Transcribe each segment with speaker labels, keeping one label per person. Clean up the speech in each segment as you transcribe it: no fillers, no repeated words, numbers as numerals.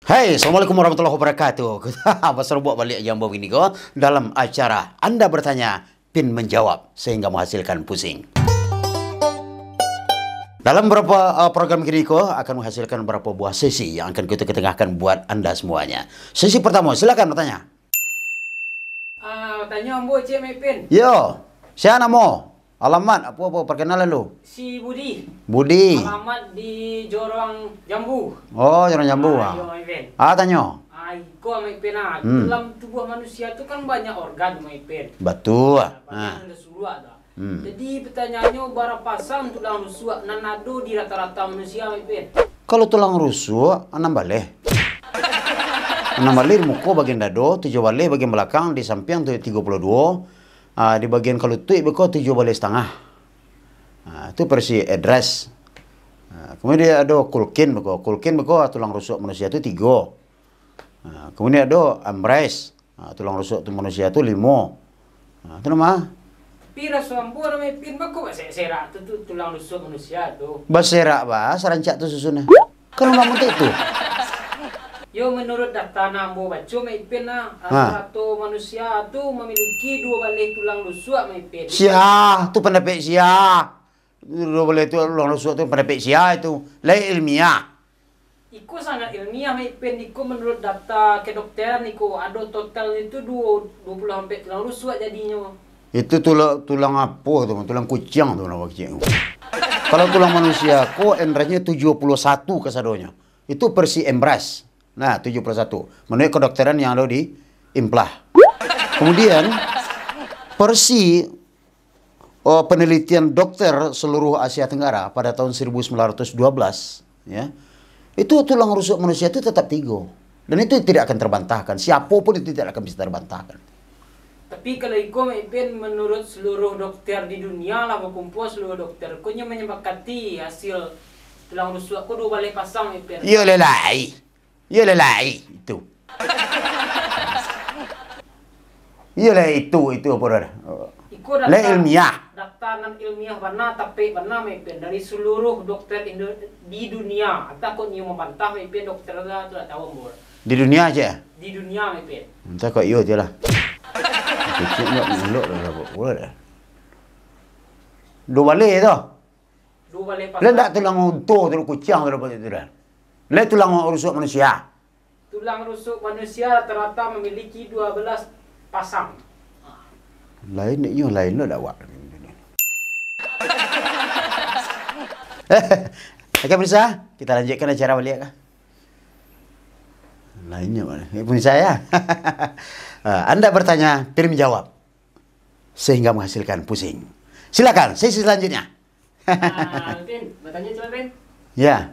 Speaker 1: Hai, Assalamualaikum warahmatullahi wabarakatuh. Kita serbuak balik jambau ini ko dalam acara Anda bertanya, Pin menjawab sehingga menghasilkan pusing. Dalam beberapa program kini ko akan menghasilkan beberapa buah sesi yang akan kita ketengahkan buat Anda semuanya. Sesi pertama, silakan bertanya.
Speaker 2: Tanya Ambo Cik Pin.
Speaker 1: Yo, siapa namo? Alamat apa perkenalan lu?
Speaker 2: Si Budi.
Speaker 1: Budi.
Speaker 2: Alamat di Jorong Jambu.
Speaker 1: Oh, Jorong Jambu.
Speaker 2: Yo Pin.
Speaker 1: Tanya.
Speaker 2: Iko Pin. Dalam tubuh manusia itu kan banyak organ Pin.
Speaker 1: Betul.
Speaker 2: Banyak rusua dah. Jadi pertanyaannya berapa pasang tulang rusuk nanado di rata-rata manusia Pin?
Speaker 1: Kalau tulang rusuk, 6 baleh. 6 baleh di muka bagian dado, 7 baleh bagian belakang, di samping tu 32. Di bagian kalutut beko 7 baleh setengah. Itu versi address. Kemudian ada kulkin beko. Kulkin beko tulang rusuk manusia itu 3. Kemudian ada ambres. Tulang rusuk tu manusia itu 5. Itu nama.
Speaker 2: Pira sampo nama Pin bako serak tu tulang rusuk manusia tu.
Speaker 1: Baserak ba, sarancak tu susunnya. Kalau nggak itu.
Speaker 2: Yo menurut data Nambo baca Pin satu manusia tu memiliki 2 baleh tulang rusuk Pin.
Speaker 1: Sia, tu pendapat sia. 2 baleh tulang rusuk tu pendapat sia itu. Lain ilmiah.
Speaker 2: Iku sangat ilmiah Pin. Iku menurut data kedokteran iku ada total itu 20 sampai tulang rusuk jadinya.
Speaker 1: Itu tulang apa tu? Tulang kucing tu nama kucing. Kalau tulang manusia ko embresnya 71 kesadonya. Itu versi embres. Nah, 71. Menurut kedokteran yang ada di Implah. Kemudian versi penelitian dokter seluruh Asia Tenggara pada tahun 1912, ya. Itu tulang rusuk manusia itu tetap 3. Dan itu tidak akan terbantahkan. Siapapun itu tidak akan bisa terbantahkan.
Speaker 2: Tapi kalau iku Pin menurut seluruh dokter di dunia lah berkumpul seluruh dokter kunya menyepakati hasil tulang rusuk aku 2 baleh pasang Pin.
Speaker 1: Ya lelai. Ya lelai itu. Iyalah itu apa dah?
Speaker 2: Iku data
Speaker 1: ilmiah.
Speaker 2: Data non ilmiah benar tapi benar Pin dari seluruh dokter di dunia. Atau kau nyium membantah Pin dokter lah tidak tahu Mbor.
Speaker 1: Di dunia aja.
Speaker 2: Di dunia Pin.
Speaker 1: Entah kok iyo je lah. Kecil enggak meluk dah pula dah. 2 baleh tu.
Speaker 2: 2 baleh pasang.
Speaker 1: Lah tak tulang unta tu kucing tu dapat itu dah. Lah tulang rusuk manusia.
Speaker 2: Tulang rusuk manusia rata-rata memiliki 12 pasang.
Speaker 1: Lain ni lain lah awak. Okey pemirsa, kita lanjutkan acara balik kah? Lainnya mana? Pemirsa ya. Anda bertanya, Pin menjawab sehingga menghasilkan pusing. Silakan, sesi selanjutnya.
Speaker 2: Pin, bertanya coba Pin.
Speaker 1: Ya.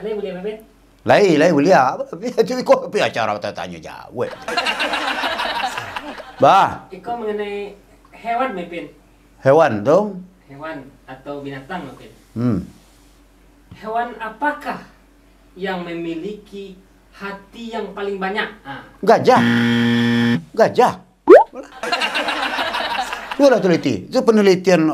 Speaker 2: Ada yang boleh Pin?
Speaker 1: Lain boleh apa? Itu kok acara tanya jawab. Bah.
Speaker 2: Iko mengenai hewan Pin.
Speaker 1: Hewan tu?
Speaker 2: Hewan atau binatang Pin. Hewan apakah yang memiliki hati yang paling banyak?
Speaker 1: Gajah. Gajah. Sudah teliti. Itu penelitian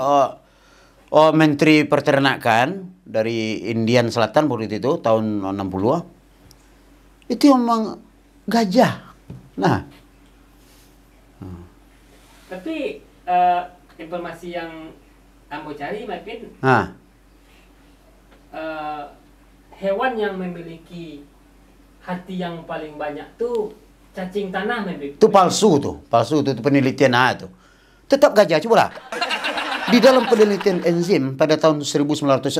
Speaker 1: Menteri Peternakan dari Indian Selatan waktu itu tahun 60. Itu memang gajah. Nah.
Speaker 2: Tapi informasi yang Ambo cari Pin. Hewan yang memiliki hati yang paling banyak tuh cacing tanah Pin.
Speaker 1: Itu palsu tu penelitian tu. Tetap gajah, cobalah. Di dalam penelitian enzim pada tahun 1960,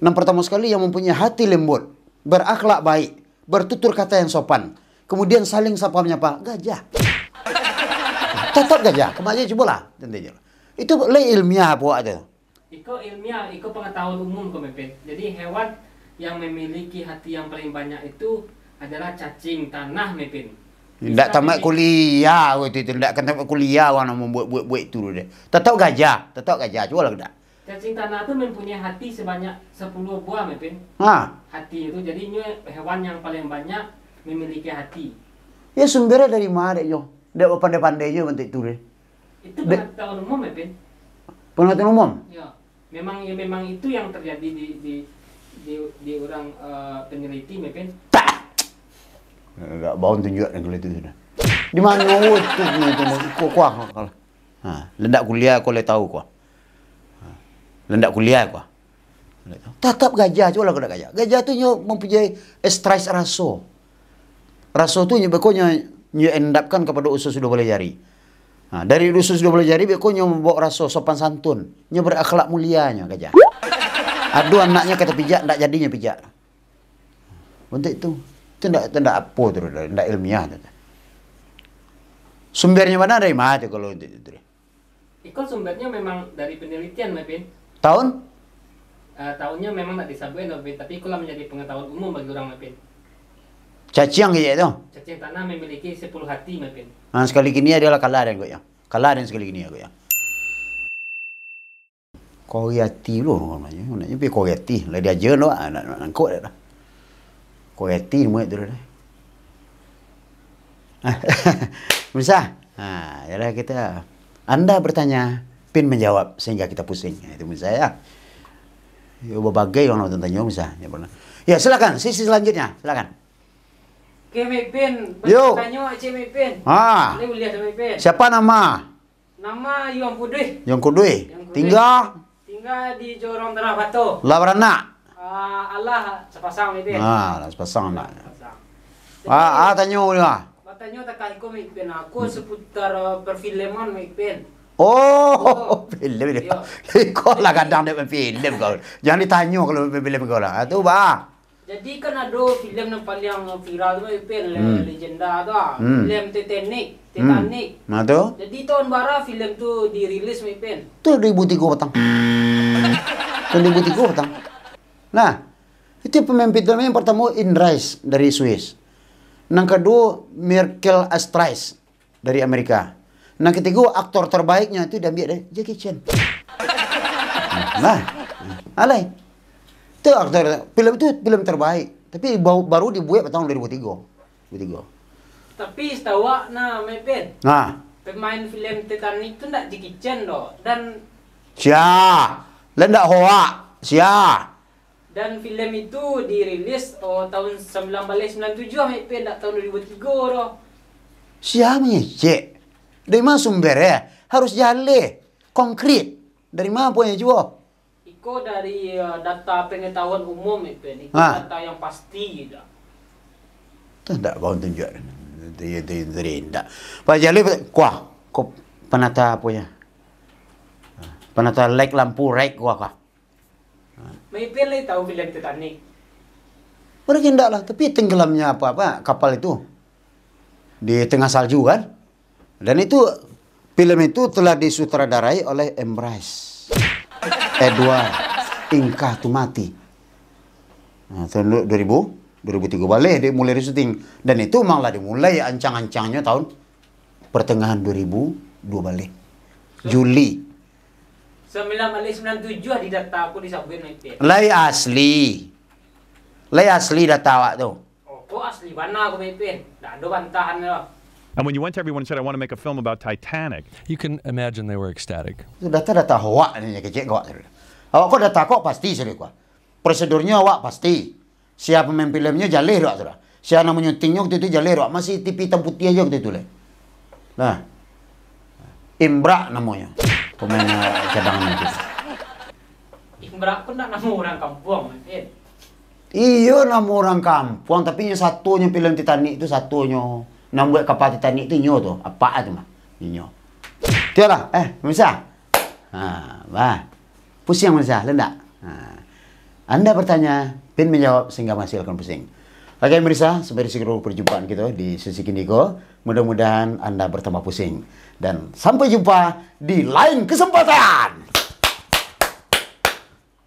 Speaker 1: yang pertama sekali yang mempunyai hati lembut, berakhlak baik, bertutur kata yang sopan, kemudian saling sapa menyapa, gajah. Tetap gajah, kemarin cobalah. Itu ilmiah apa ada?
Speaker 2: Iko ilmiah, iko pengetahuan umum Pin. Jadi hewan yang memiliki hati yang paling banyak itu adalah cacing tanah Pin.
Speaker 1: Tidak tamat kuliah waktu itu, tidak akan tamat kuliah orang membuat itu dia. Tetap gajah, coba lah tidak.
Speaker 2: Cacing tanah itu mempunyai hati sebanyak 10 buah Pin. Hati itu jadinya hewan yang paling banyak memiliki hati. Ya
Speaker 1: sumbernya dari mana yo? Dia pandai-pandai je bentuk itu dia.
Speaker 2: Itu pengetahuan umum Pin.
Speaker 1: Pengetahuan umum?
Speaker 2: Ya. Memang itu yang terjadi di di orang peneliti mepin.
Speaker 1: Tak. Enggak bau tunjuk yang kalau itu sudah. Di mana itu kuah kalau. Lendak kuliah kau le tahu kuah. Lendak kuliah kuah. Tetap gajah juga lah kena gajah. Gajah tu nyo mempunyai stress raso. Raso tu nyo bekonya nyo endapkan kepada usus dua belah jari. Dari usus dua belah jari bekonya membawa raso sopan santun. Nyo berakhlak mulianya gajah. Aduh anaknya kata pijak, ndak jadinya pijak. Untuk itu ndak apa tu, ndak ilmiah tu. Sumbernya mana dari mana kalau untuk itu?
Speaker 2: Ikut sumbernya memang dari penelitian mepin.
Speaker 1: Tahun?
Speaker 2: Tahunnya memang tak disampaikan mepin, tapi ikulah menjadi pengetahuan umum bagi orang mepin.
Speaker 1: Caciang kayak itu.
Speaker 2: Cacing tanah memiliki 10 hati mepin.
Speaker 1: Sekali gini adalah kalaran kok ya. Kalaran sekali gini kok ya. Koyati loh namanya pi koyati. Lah dia aja loh anak kok dah. Koyati mu itu dah. Bisa. Jadi kita Anda bertanya, Pin menjawab sehingga kita pusing. Itu misalnya ya. Ya berbagai orang nonton tanya bisa. Ya silakan, sisi selanjutnya, silakan.
Speaker 2: Oke, Mepin, bertanya Aceh Mepin. Boleh lihat Mepin.
Speaker 1: Siapa nama?
Speaker 2: Nama Yong Kudui.
Speaker 1: Yong Kudui. Tinggal
Speaker 2: di Jorong Tanah Batu.
Speaker 1: Lah beranak.
Speaker 2: Allah sepasang Mepin.
Speaker 1: Sepasang nak. Tanya dia.
Speaker 2: Tanya tak kali Mepin aku seputar perfilman Mepin.
Speaker 1: Film dia. Kau lah kadang dia film kau. Jangan ditanya kalau film kau lah. Tu bah.
Speaker 2: Jadi kan ada film yang paling viral tu Mepin, legenda tu. Film Titanic.
Speaker 1: Tu.
Speaker 2: Jadi tahun bara film tu dirilis Mepin.
Speaker 1: Tu 2003 petang. 2003 petang. Nah, itu pemimpin yang pertama Indrais dari Swiss. Yang kedua Merkel Astrais dari Amerika. Yang ketiga aktor terbaiknya itu diambil dari Jackie Chan. Alai. Itu aktor film itu film terbaik. Tapi baru dibuat tahun 2003.
Speaker 2: Tapi setahu Mepin. Pemain film Titanic itu ndak Jackie Chan doh. Dan
Speaker 1: Lendak hoa.
Speaker 2: Dan film itu dirilis tahun 1997 Mepin, ndak tahun 2003 doh.
Speaker 1: Siapa cek? Dari mana sumbernya? Harus jale konkret. Dari mana punya juga?
Speaker 2: Iko dari data pengetahuan umum Mepin. Itu data yang pasti dah.
Speaker 1: Tak bau tunjuk. Tidak. Pak Jali kuah. Kau penata apa ya? Penata light lampu right kuah.
Speaker 2: Mepin lagi tahu film Titanic.
Speaker 1: Mereka tidak lah. Tapi tenggelamnya apa kapal itu di tengah salju kan? Dan itu film itu telah disutradarai oleh Embrace Edward Ingkah Tumati. Tahun 2003 balik dia mulai syuting. Dan itu malah dimulai ancang-ancangnya tahun pertengahan 2002 balik. Juli.
Speaker 2: 1997 di data aku disabuin Mepin.
Speaker 1: Lai asli data awak tu.
Speaker 2: Kok asli mana aku Mepin? Tak ada bantahan lah.
Speaker 3: And when you went to everyone and said, I want to make a film about Titanic.
Speaker 4: You can imagine they were ecstatic.
Speaker 1: Itu data awak ni kecek awak. Awak kok data kok pasti sudah kau. Prosedurnya awak pasti. Siapa pemain filmnya jaleh awak sudah. Siapa nama nyutingnya waktu itu jaleh awak. Masih TV hitam putih aja waktu itu le. Nah. Imbra namanya. Pemain cadangan itu.
Speaker 2: Imbra pun nak nama orang kampung Mepin.
Speaker 1: Iya nama orang kampung. Tapi yang satunya film Titanic itu satunya. Nak buat kapal Titanic itu nyo tu. Apa tu mah? Nyo. Tiada. Bisa. Pusing Misa, lendak. Anda bertanya, Pin menjawab sehingga masih akan pusing. Oke Mirsa, sampai di seluruh perjumpaan kita di sesi Kiniko. Mudah-mudahan Anda bertambah pusing. Dan sampai jumpa di lain kesempatan.